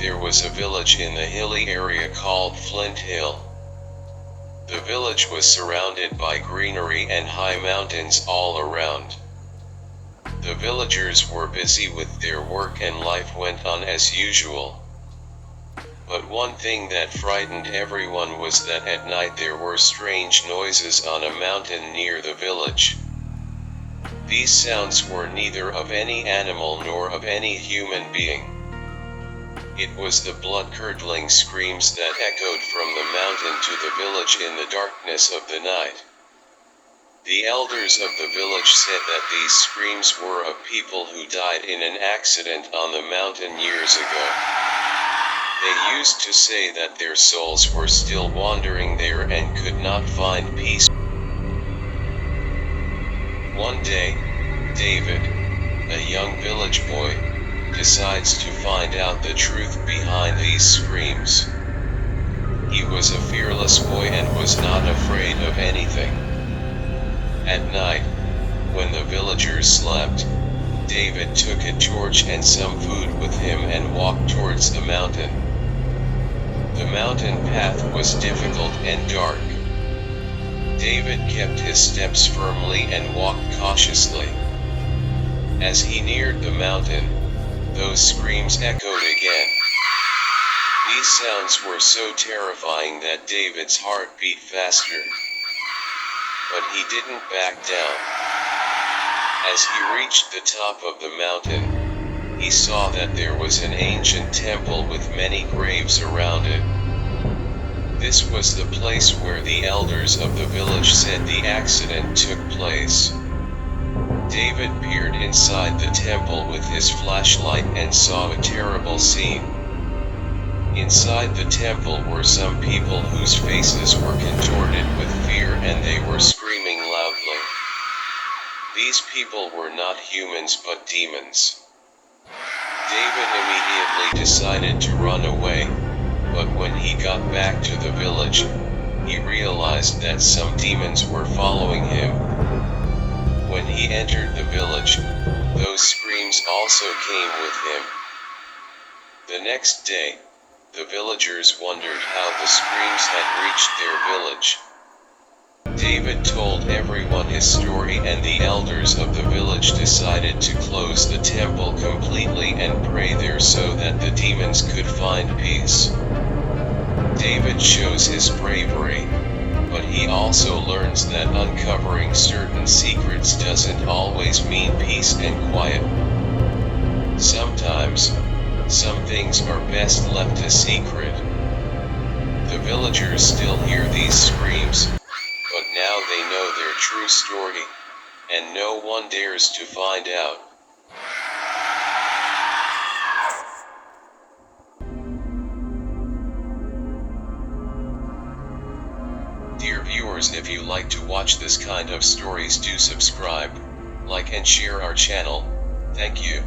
there was a village in the hilly area called Flint Hill. The village was surrounded by greenery and high mountains all around. The villagers were busy with their work and life went on as usual. But one thing that frightened everyone was that at night there were strange noises on a mountain near the village. These sounds were neither of any animal nor of any human being. It was the blood-curdling screams that echoed from the mountain to the village in the darkness of the night. The elders of the village said that these screams were of people who died in an accident on the mountain years ago. They used to say that their souls were still wandering there and could not find peace. One day, David, a young village boy, decides to find out the truth behind these screams. He was a fearless boy and was not afraid of anything. At night, when the villagers slept, David took a torch and some food with him and walked towards the mountain. The mountain path was difficult and dark. David kept his steps firmly and walked cautiously. As he neared the mountain, those screams echoed again. These sounds were so terrifying that David's heart beat faster. But he didn't back down. As he reached the top of the mountain, he saw that there was an ancient temple with many graves around it. This was the place where the elders of the village said the accident took place. David peered inside the temple with his flashlight and saw a terrible scene. Inside the temple were some people whose faces were contorted with fear and they were screaming loudly. These people were not humans but demons. David immediately decided to run away, but when he got back to the village, he realized that some demons were following him. When he entered the village, those screams also came with him. The next day, the villagers wondered how the screams had reached their village. David told everyone his story and the elders of the village decided to close the temple completely and pray there so that the demons could find peace. David shows his bravery, but he also learns that uncovering certain secrets doesn't always mean peace and quiet. Sometimes, some things are best left a secret. The villagers still hear these screams, but now they know their true story, and no one dares to find out. Dear viewers, if you like to watch this kind of stories, do subscribe, like and share our channel. Thank you.